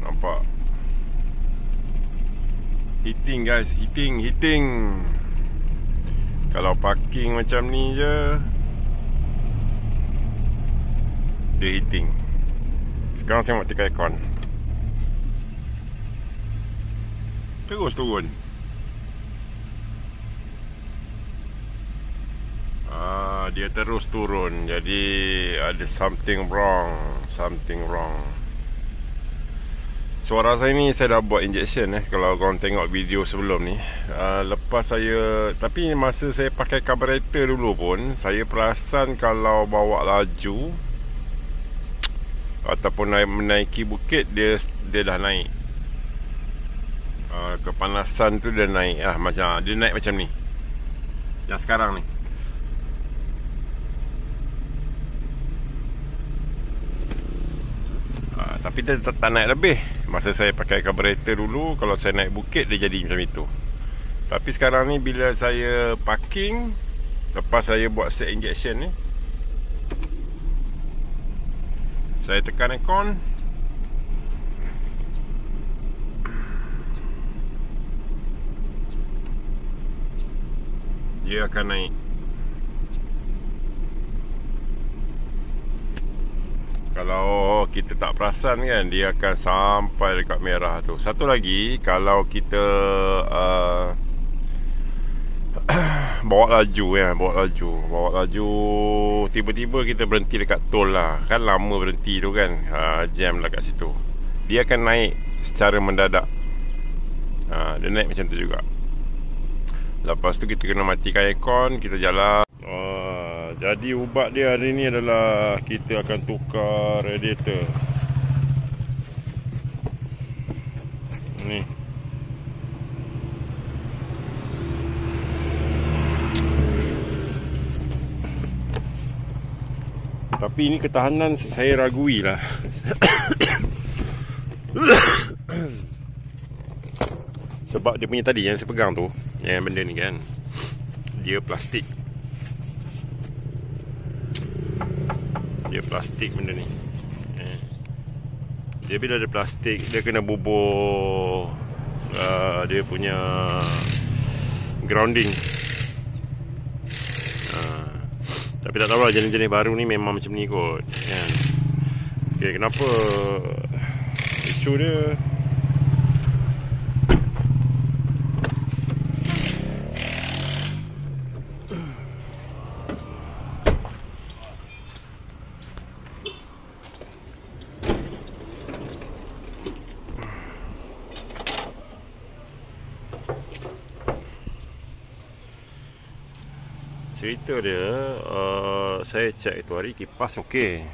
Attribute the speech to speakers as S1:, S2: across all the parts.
S1: Nampak heating guys, heating. Kalau parking macam ni je, dia heating. Sekarang saya nak tekan aircon, terus turun. Dia terus turun. Jadi ada something wrong. Suara saya ni saya dah buat injection kalau korang tengok video sebelum ni. Lepas saya, tapi masa saya pakai carburetor dulu pun, saya perasan kalau bawa laju ataupun menaiki bukit, dia dah naik. Kepanasan tu dia naik. Dia naik macam ni, yang sekarang ni. Tapi dia tak naik lebih. Masa saya pakai carburetor dulu, kalau saya naik bukit dia jadi macam itu. Tapi sekarang ni bila saya parking, lepas saya buat set injection ni, saya tekan aircon, dia akan naik. Kalau kita tak perasan kan, dia akan sampai dekat merah tu. Satu lagi, kalau kita bawa laju, tiba-tiba kita berhenti dekat tol lah, kan lama berhenti tu kan, jam lah kat situ, dia akan naik secara mendadak. Dia naik macam tu juga. Lepas tu kita kena matikan aircon, kita jalan. Jadi ubat dia hari ni adalah kita akan tukar radiator ni. Tapi ini ketahanan saya ragui lah. Sebab dia punya tadi yang saya pegang tu, yang benda ni kan, dia plastik. Benda ni. Dia bila ada plastik, dia kena bubur dia punya grounding. Tapi tak tahu lah, jenis-jenis baru ni memang macam ni kot kan. Okay, kenapa isu dia cerita dia, saya cek itu hari kipas okey.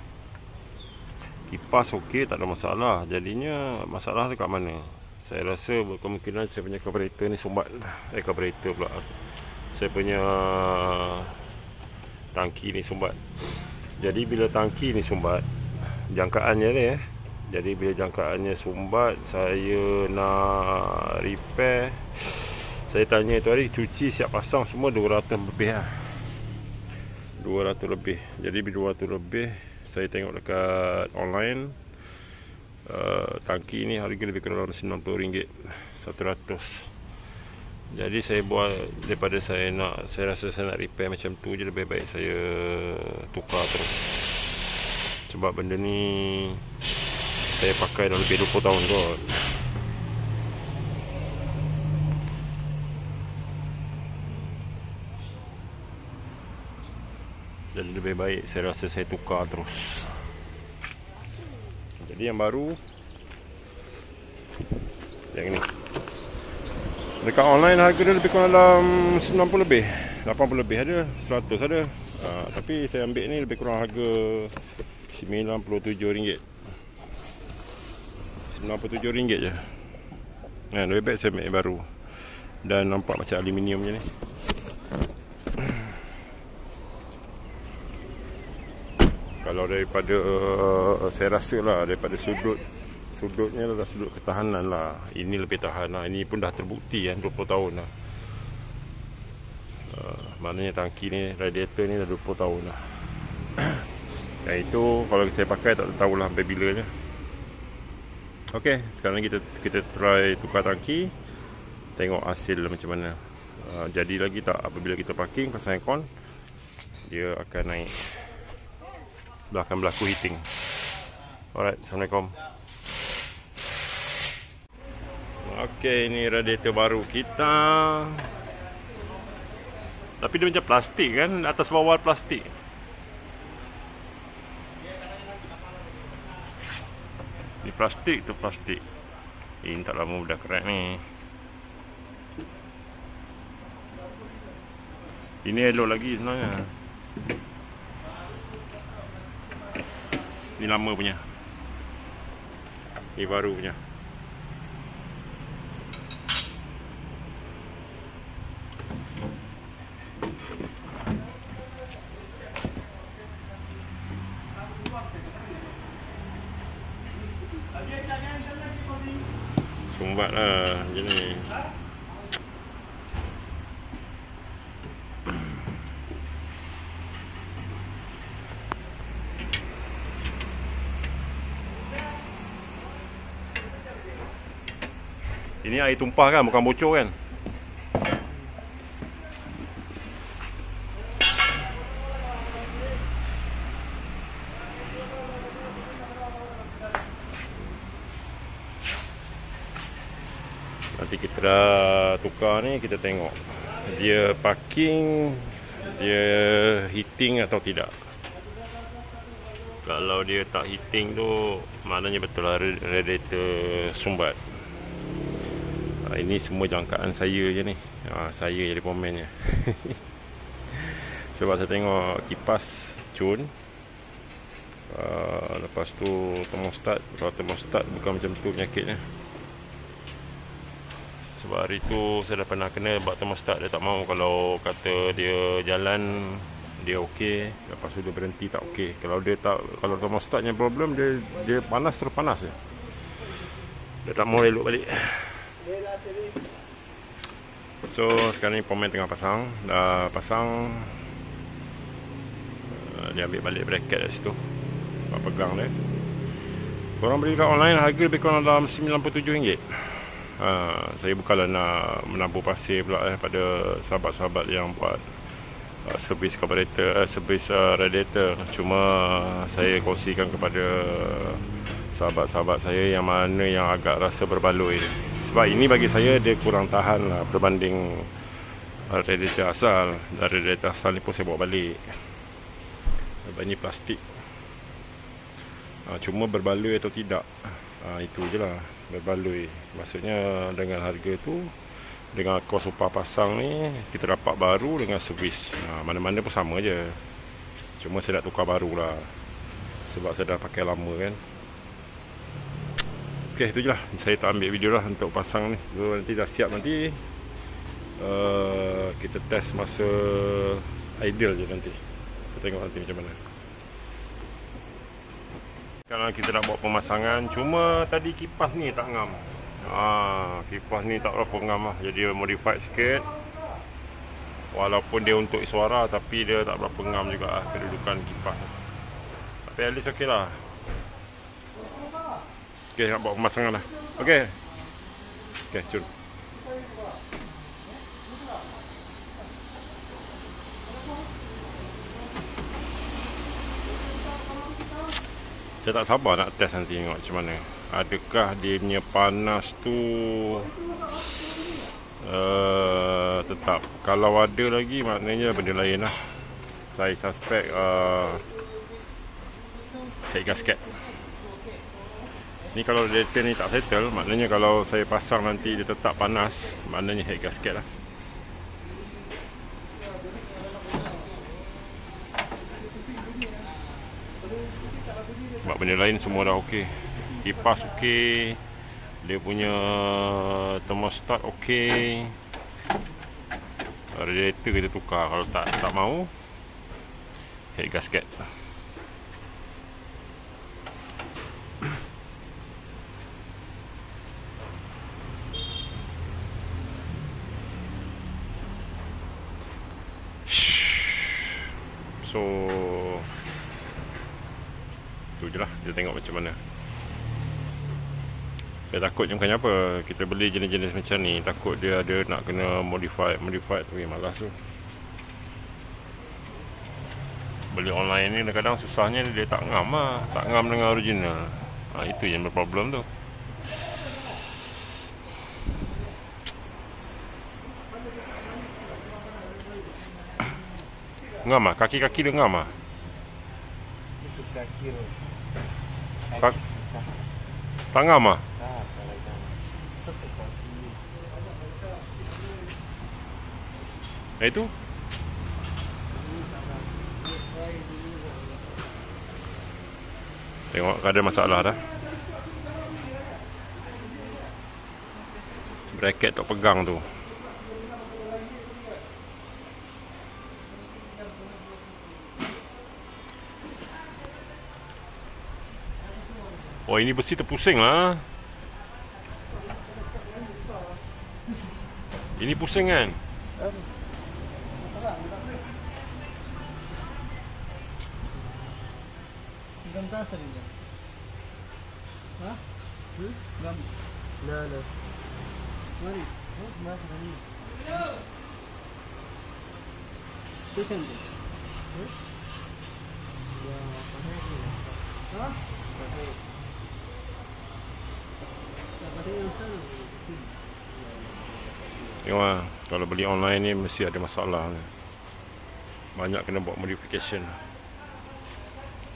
S1: Kipas okey, tak ada masalah. Jadinya masalah tu kat mana? Saya rasa berkemungkinan saya punya carburetor ni sumbat. Carburetor pula. Saya punya tangki ni sumbat. Jadi bila tangki ni sumbat, jangkaannya ni jadi bila jangkaannya sumbat, saya nak repair. Saya tanya itu hari, cuci siap pasang semua 200 lebih lah. 200 lebih. Jadi bila 200 lebih, saya tengok dekat online, tangki ni harga lebih kurang RM90, 100. Jadi saya buat, daripada saya rasa saya nak repair macam tu je, lebih baik saya tukar terus. Sebab benda ni saya pakai dah lebih 20 tahun kot. Jadi lebih baik saya rasa saya tukar terus. Jadi yang baru yang ni, dekat online harga dia lebih kurang dalam 90 lebih, 80 lebih ada, 100 ada. Tapi saya ambil ni lebih kurang harga RM97. RM97 je. Lebih baik saya ambil yang baru. Dan nampak macam aluminium je ni. Kalau daripada saya rasa lah, daripada sudutnya adalah sudut ketahanan lah, ini lebih tahan lah. Ini pun dah terbukti kan, 20 tahun lah. Maknanya tangki ni, radiator ni dah 20 tahun lah. Dan itu kalau saya pakai tak tahulah sampai bila je. Okey, sekarang kita try tukar tangki, tengok hasil macam mana. Jadi lagi tak apabila kita parking, pasang aircon, dia akan naik, akan berlaku heating. Alright, Assalamualaikum. Okey, ini radiator baru kita. Tapi dia macam plastik kan, atas bawah plastik. Ni plastik tu plastik. Ini tak lama dah crack ni. Ini elok lagi sebenarnya. Ni lama punya. Ni baru punya. Sumbat lah macam ni. Ini air tumpah kan, bukan bocor kan. Nanti kita dah tukar ni, kita tengok dia parking, dia heating atau tidak. Kalau dia tak heating tu, maknanya betul lah radiator sumbat. Ini semua jangkaan saya je ni. Saya jadi pemennya. Sebab saya tengok kipas cun. Lepas tu termostat. Kalau termostat bukan macam tu penyakitnya. Sebab hari tu saya dah pernah kena bak termostat. Dia tak mau kalau kata dia jalan, dia okey. Lepas tu dia berhenti tak okey. Kalau dia tak, kalau termostatnya problem, dia panas terus panas je. Dia tak mau elok balik. So sekarang ni pemain tengah pasang. Dah pasang. Dia ambil balik bracket dari situ. Pegang dia. Korang beli kat online harga lebih kurang dalam RM97. Saya bukanlah nak menabur pasir pula pada sahabat-sahabat yang buat servis carburetor, servis radiator. Cuma saya kongsikan kepada sahabat-sahabat saya yang mana yang agak rasa berbaloi. Sebab ini bagi saya dia kurang tahan lah berbanding radiator asal. Radiator asal ni pun saya bawa balik. Sebab ini plastik. Cuma berbaloi atau tidak, itu je lah, berbaloi. Maksudnya dengan harga tu, dengan kos upah pasang ni, kita dapat baru dengan servis. Mana-mana pun sama je. Cuma saya nak tukar baru lah, sebab saya dah pakai lama kan. Ok, itu je lah. Saya tak ambil video lah untuk pasang ni. So nanti dah siap nanti, kita test masa ideal je nanti. Kita tengok nanti macam mana. Sekarang kita nak buat pemasangan. Cuma tadi kipas ni tak ngam. Kipas ni tak berapa ngam lah. Jadi dia modified sikit. Walaupun dia untuk suara, tapi dia tak berapa ngam juga lah kedudukan kipas. Tapi at least ok lah. Ok, nak buat pemasangan lah. Ok. Ok, cun. Saya tak sabar nak test nanti, tengok macam mana. Adakah dia punya panas tu tetap. Kalau ada lagi, maknanya benda lain lah. Saya suspect head gasket. Ni kalau radiator ni tak settle, maknanya kalau saya pasang nanti dia tetap panas, maknanya head gasket lah. Sebab benda lain semua dah ok. Kipas ok, dia punya thermostat ok, radiator kita tukar. Kalau tak mau, head gasket. So tu je lah, kita tengok macam mana. Saya takut bukannya apa, kita beli jenis-jenis macam ni, takut dia ada nak kena modify tu, malas tu. Beli online ni kadang susahnya dia tak ngam lah, tak ngam dengan original. Itu yang berproblem tu. Ngam lah, kaki-kaki dia ngam lah.
S2: Itu kaki rosak.
S1: Tak-
S2: Kaki susah.
S1: Tak ngam lah.
S2: Tak, kalau jangan. Seperti kaki.
S1: Itu tengok ada masalah dah. Bracket tak pegang tu. Oh, ini besi terpusing lah. Ini pusing kan?
S2: Gam tas tadi ni. Ha? Gam. No. Mari. Mas ni. Station tu. Ya, ha?
S1: Tengok lah, kalau beli online ni mesti ada masalah ni. Banyak kena buat modification.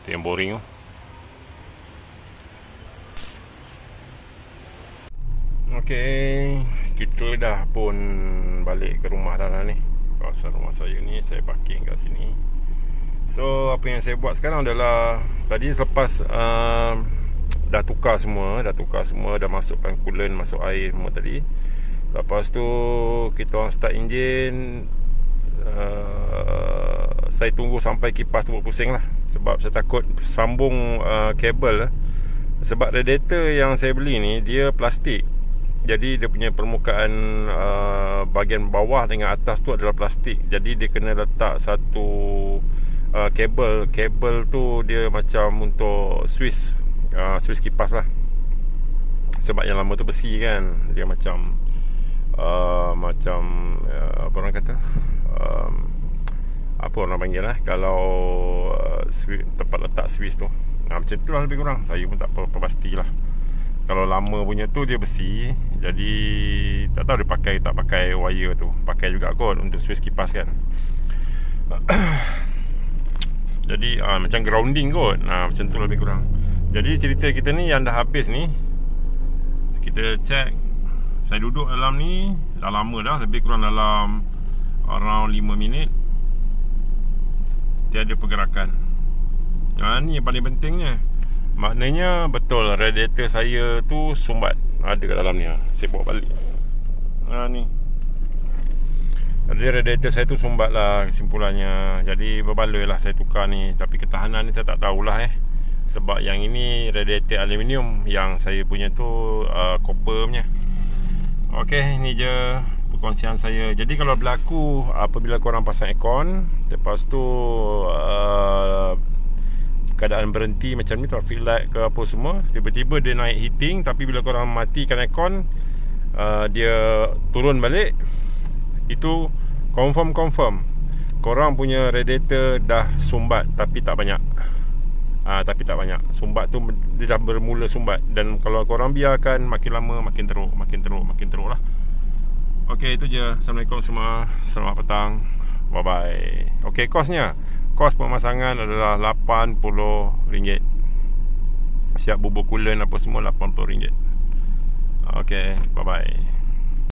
S1: Itu yang boring tu. Okay, kita dah pun balik ke rumah dah lah ni. Kawasan rumah saya ni, saya parking kat sini. So, apa yang saya buat sekarang adalah tadi selepas dah tukar semua, dah masukkan coolant, masuk air semua tadi. Lepas tu kita orang start enjin. Saya tunggu sampai kipas tu berpusing lah, sebab saya takut sambung kabel lah. Sebab radiator yang saya beli ni dia plastik. Jadi dia punya permukaan bahagian bawah dengan atas tu adalah plastik. Jadi dia kena letak satu kabel. Kabel tu dia macam untuk Swiss kipas lah. Sebab yang lama tu besi kan. Dia macam apa orang kata, apa orang panggil lah, kalau tempat letak Swiss tu. Macam tu lah lebih kurang. Saya pun tak pastilah. Kalau lama punya tu dia besi. Jadi tak tahu dia pakai tak pakai wire tu. Pakai juga kot untuk Swiss kipas kan. Jadi macam grounding kot. Macam tu lebih kurang. Jadi cerita kita ni yang dah habis ni, kita check. Saya duduk dalam ni dah lama dah, lebih kurang dalam around 5 minit. Tiada pergerakan. Ni yang paling pentingnya. Maknanya betul radiator saya tu sumbat. Ada kat dalam ni. Saya bawa balik. Ni. Jadi radiator saya tu sumbat lah kesimpulannya. Jadi berbaloi lah saya tukar ni. Tapi ketahanan ni saya tak tahulah Sebab yang ini radiator aluminium, yang saya punya tu copper punya. Okey, ini je perkongsian saya. Jadi kalau berlaku apabila korang pasang aircon, lepas tu keadaan berhenti macam ni, traffic light ke apa semua, tiba-tiba dia naik heating, tapi bila korang matikan aircon, dia turun balik, itu confirm korang punya radiator dah sumbat, tapi tak banyak. Sumbat tu dia dah bermula sumbat. Dan kalau korang biarkan, makin lama makin teruk lah. Okey, itu je. Assalamualaikum semua. Selamat petang. Bye bye. Okey, kosnya, kos pemasangan adalah RM80. Siap bubur coolant apa semua RM80. Okey, bye bye.